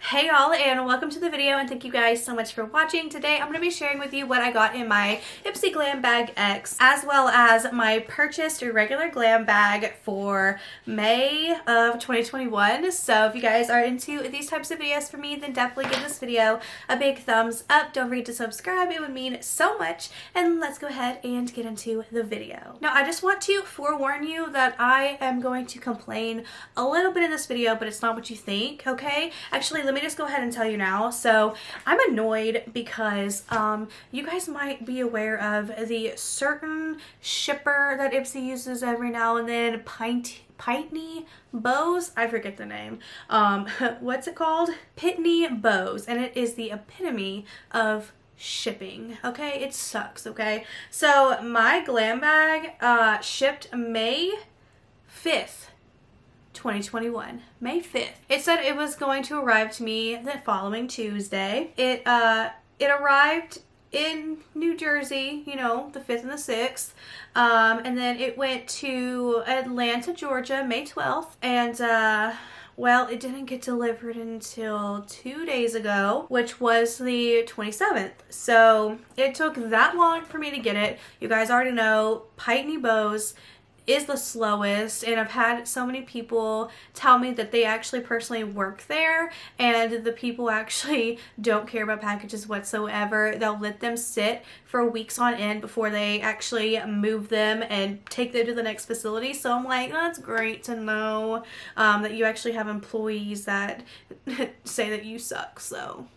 Hey y'all, and welcome to the video, and thank you guys so much for watching. Today I'm going to be sharing with you what I got in my Ipsy Glam Bag X, as well as my purchased regular glam bag for May of 2021. So if you guys are into these types of videos for me, then definitely give this video a big thumbs up. Don't forget to subscribe, it would mean so much. And let's go ahead and get into the video. Now I just want to forewarn you that I am going to complain a little bit in this video, but it's not what you think, okay? Actually, let me just go ahead and tell you now. So I'm annoyed because you guys might be aware of the certain shipper that Ipsy uses every now and then, Pitney Bows, I forget the name. What's it called? Pitney Bows, and it is the epitome of shipping. Okay, it sucks. Okay, so my glam bag shipped May 5th. 2021, May 5th. It said it was going to arrive to me the following Tuesday. It arrived in New Jersey, you know, the 5th and the 6th. And then it went to Atlanta, Georgia, May 12th. And well, it didn't get delivered until 2 days ago, which was the 27th. So it took that long for me to get it. You guys already know Pitney Bows is the slowest, and I've had so many people tell me that they actually personally work there, and the people actually don't care about packages whatsoever. They'll let them sit for weeks on end before they actually move them and take them to the next facility. So I'm like, that's great to know that you actually have employees that say that you suck. So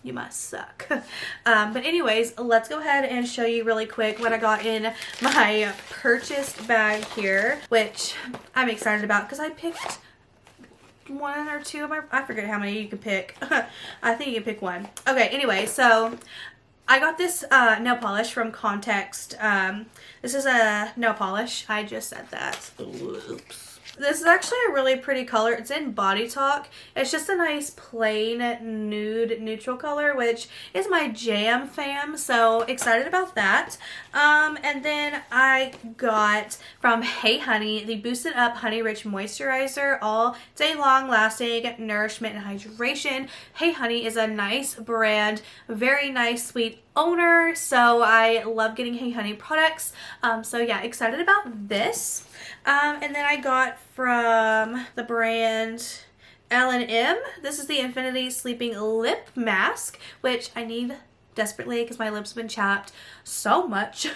you must suck. But anyways, let's go ahead and show you really quick what I got in my purchased bag here, which I'm excited about because I picked one or two of my, I forget how many you can pick. I think you can pick one. Okay, anyway, so I got this nail polish from Context. This is a nail polish. I just said that. Oops. This is actually a really pretty color. It's in Body Talk. It's just a nice plain nude neutral color, which is my jam fam, so excited about that. And then I got from Hey Honey the Boosted Up Honey Rich Moisturizer, all day long lasting nourishment and hydration. Hey Honey is a nice brand, very nice sweet owner, so I love getting Hey Honey products. So yeah, excited about this. And then I got from the brand L&M. This is the Infinity Sleeping Lip Mask, which I need desperately because my lips have been chapped so much.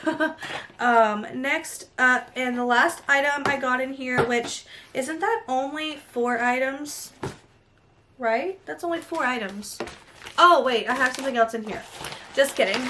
Next up, and the last item I got in here, which isn't that only 4 items, right? That's only 4 items. Oh wait, I have something else in here. Just kidding.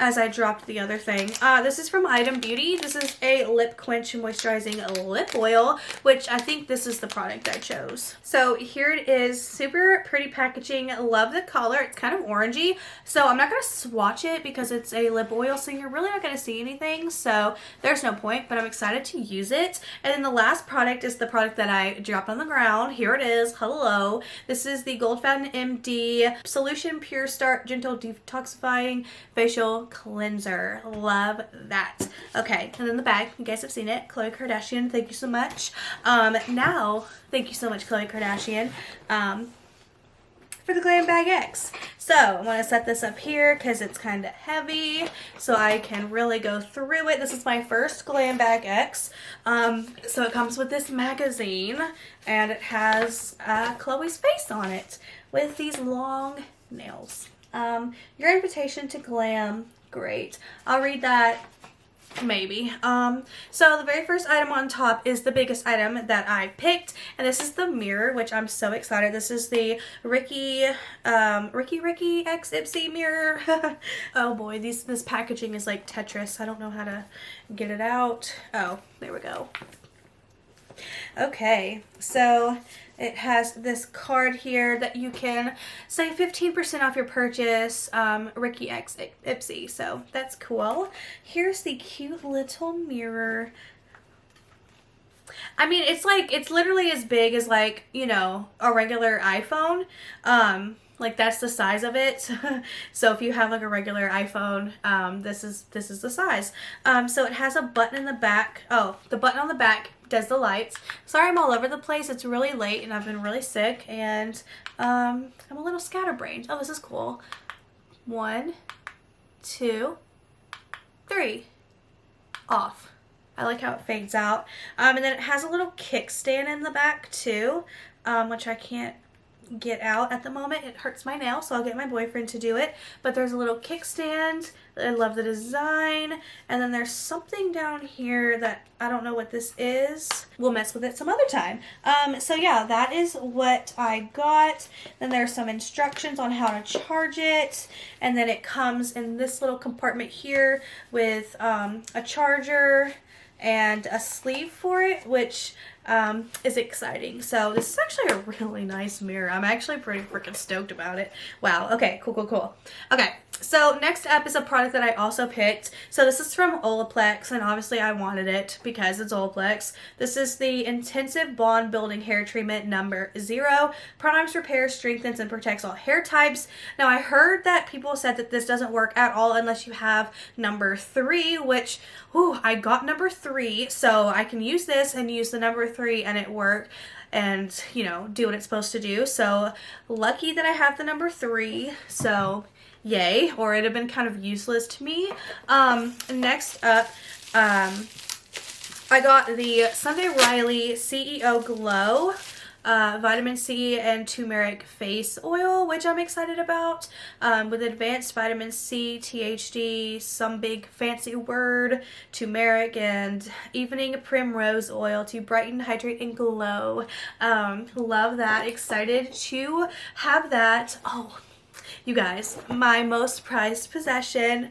As I dropped the other thing. This is from Item Beauty. This is a lip quench moisturizing lip oil, which I think this is the product I chose. So here it is. Super pretty packaging. Love the color. It's kind of orangey. So I'm not going to swatch it because it's a lip oil, so you're really not going to see anything. So there's no point, but I'm excited to use it. And then the last product is the product that I dropped on the ground. Here it is. Hello. This is the Gold Fountain MD Solution Pure Start Gentle Detoxifying Facial Cleanser. Love that. Okay, and then the bag, you guys have seen it. Khloe Kardashian, thank you so much. Now, thank you so much, Khloe Kardashian, for the Glam Bag X. So I'm going to set this up here because it's kind of heavy, so I can really go through it. This is my first Glam Bag X. So it comes with this magazine, and it has Khloe's face on it with these long nails. Your invitation to glam. Great. I'll read that maybe. So the very first item on top is the biggest item that I picked, and this is the mirror, which I'm so excited. This is the Ricky X Ipsy mirror. Oh boy, this packaging is like Tetris. I don't know how to get it out. Oh, there we go. Okay, so it has this card here that you can save 15% off your purchase, Ricky X Ipsy, so that's cool. Here's the cute little mirror. I mean, it's like, it's literally as big as like, you know, a regular iPhone. Like that's the size of it. So if you have like a regular iPhone, this is the size. So it has a button in the back. Oh, the button on the back does the lights. Sorry, I'm all over the place. It's really late and I've been really sick and I'm a little scatterbrained. Oh, this is cool. 1, 2, 3. Off. I like how it fades out. And then it has a little kickstand in the back too, which I can't get out at the moment. It hurts my nail, so I'll get my boyfriend to do it. But there's a little kickstand. I love the design. And then there's something down here that I don't know what this is. We'll mess with it some other time. So yeah, that is what I got. Then there's some instructions on how to charge it. And then it comes in this little compartment here with a charger and a sleeve for it, which is exciting. So this is actually a really nice mirror. I'm actually pretty freaking stoked about it. Wow. Okay, cool. Okay, so next up is a product that I also picked. So this is from Olaplex, and obviously I wanted it because it's Olaplex. This is the Intensive Bond Building Hair Treatment number 0. Primes, repairs, strengthens, and protects all hair types. Now I heard that people said that this doesn't work at all unless you have number 3, which, ooh, I got number 3, so I can use this and use the number 3 and it worked and, you know, do what it's supposed to do. So lucky that I have the number 3, so yay, or it'd have been kind of useless to me. Next up, I got the Sunday Riley CEO Glow vitamin C and turmeric face oil, which I'm excited about, with advanced vitamin C, THD, some big fancy word, turmeric, and evening primrose oil to brighten, hydrate, and glow. Love that. Excited to have that. Oh, you guys, my most prized possession.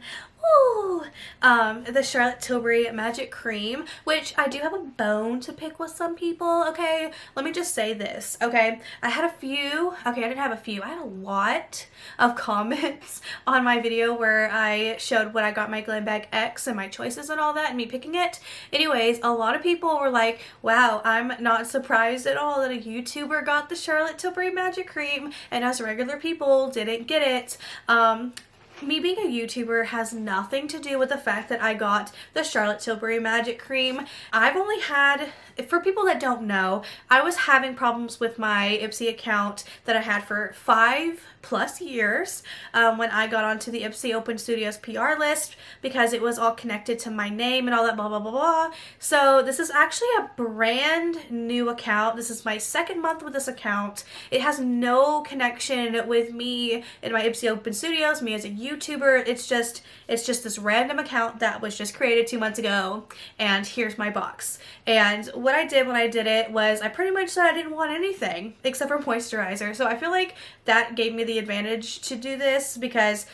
Ooh, the Charlotte Tilbury Magic Cream, which I do have a bone to pick with some people, okay? Let me just say this, okay? I had a lot of comments on my video where I showed what I got my Glam Bag X and my choices and all that and me picking it. Anyways, a lot of people were like, wow, I'm not surprised at all that a YouTuber got the Charlotte Tilbury Magic Cream and us regular people didn't get it. Me being a YouTuber has nothing to do with the fact that I got the Charlotte Tilbury Magic Cream. I've only had, for people that don't know, I was having problems with my Ipsy account that I had for 5+ years when I got onto the Ipsy Open Studios PR list because it was all connected to my name and all that blah blah blah blah. So this is actually a brand new account. This is my 2nd month with this account. It has no connection with me in my Ipsy Open Studios, me as a YouTuber. It's just this random account that was just created 2 months ago, and here's my box. And what I did when I did it was I pretty much said I didn't want anything except for moisturizer. So I feel like that gave me the advantage to do this because,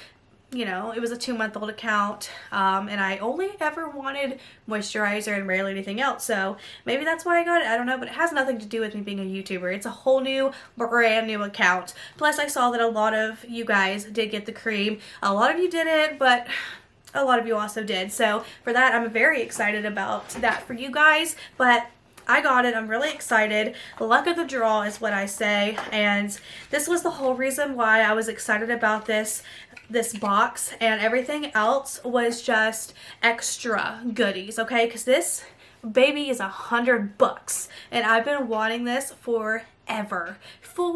you know, it was a 2-month-old account, and I only ever wanted moisturizer and rarely anything else, so maybe that's why I got it. I don't know, but it has nothing to do with me being a YouTuber. It's a whole new, brand new account. Plus, I saw that a lot of you guys did get the cream. A lot of you didn't, but a lot of you also did, so for that, I'm very excited about that for you guys, but I got it. I'm really excited. Luck of the draw is what I say, and this was the whole reason why I was excited about this box, and everything else was just extra goodies, okay? Because this baby is $100, and I've been wanting this forever,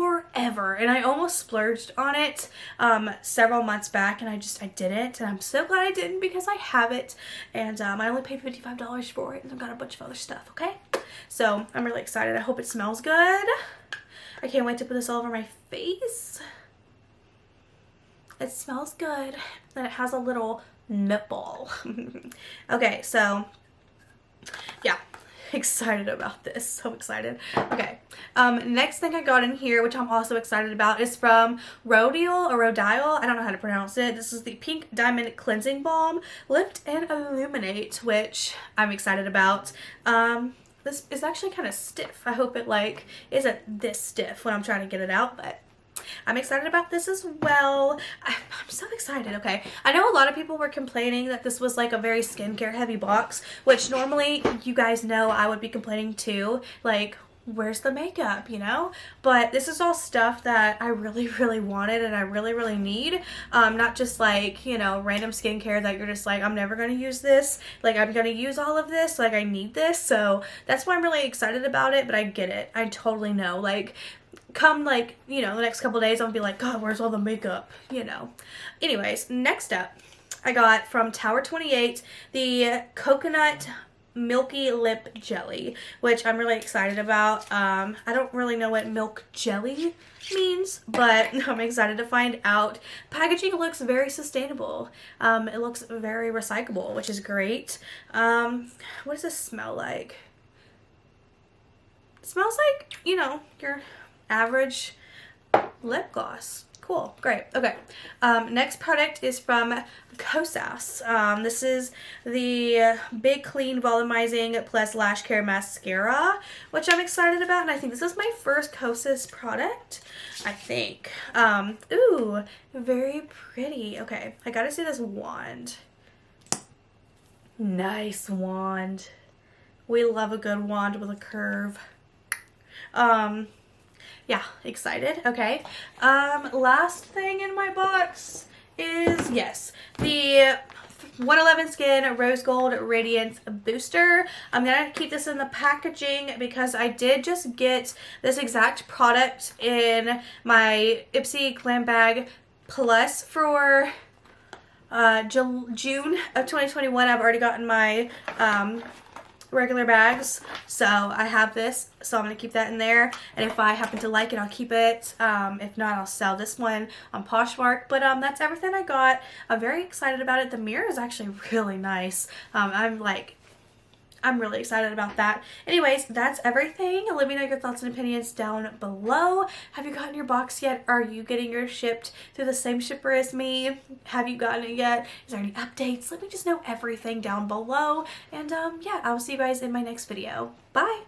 and I almost splurged on it several months back, and I didn't, and I'm so glad I didn't because I have it, and I only paid $55 for it, and I've got a bunch of other stuff, okay? So I'm really excited. I hope it smells good. I can't wait to put this all over my face. It smells good, and it has a little nipple. Okay, so yeah, excited about this. So excited. Okay, next thing I got in here, which I'm also excited about, is from Rodial or Rodial. I don't know how to pronounce it. This is the Pink Diamond Cleansing Balm Lift and Illuminate, which I'm excited about. This is actually kind of stiff. I hope it like isn't this stiff when I'm trying to get it out, but I'm excited about this as well. I'm so excited, okay? I know a lot of people were complaining that this was like a very skincare heavy box, which normally you guys know I would be complaining too. Like, where's the makeup, you know? But this is all stuff that I really wanted and I really need. Not just like, you know, random skincare that you're just like, I'm never gonna use this. Like, I'm gonna use all of this. Like, I need this. So that's why I'm really excited about it, but I get it. I totally know. Like, come like, you know, the next couple days I'll be like, God, where's all the makeup, you know? Anyways, next up, I got from Tower 28 the coconut milky lip jelly, which I'm really excited about. I don't really know what milk jelly means, but I'm excited to find out. Packaging looks very sustainable. It looks very recyclable, which is great. What does this smell like? It smells like, you know, your average lip gloss. Cool, great. Okay, next product is from Kosas. This is the Big Clean Volumizing Plus Lash Care Mascara, which I'm excited about, and I think this is my first Kosas product, I think. Ooh, very pretty. Okay, I gotta see this wand. Nice wand. We love a good wand with a curve. Yeah, excited. Okay. Last thing in my box is, yes, the 111 Skin Rose Gold Radiance Booster. I'm gonna keep this in the packaging because I did just get this exact product in my Ipsy Glam Bag Plus for June of 2021. I've already gotten my regular bags, so I have this, so I'm gonna keep that in there, and if I happen to like it, I'll keep it. If not, I'll sell this one on Poshmark. But that's everything I got. I'm very excited about it. The mirror is actually really nice. I'm really excited about that. Anyways, that's everything. Let me know your thoughts and opinions down below. Have you gotten your box yet? Are you getting yours shipped through the same shipper as me? Have you gotten it yet? Is there any updates? Let me just know everything down below. And yeah, I will see you guys in my next video. Bye!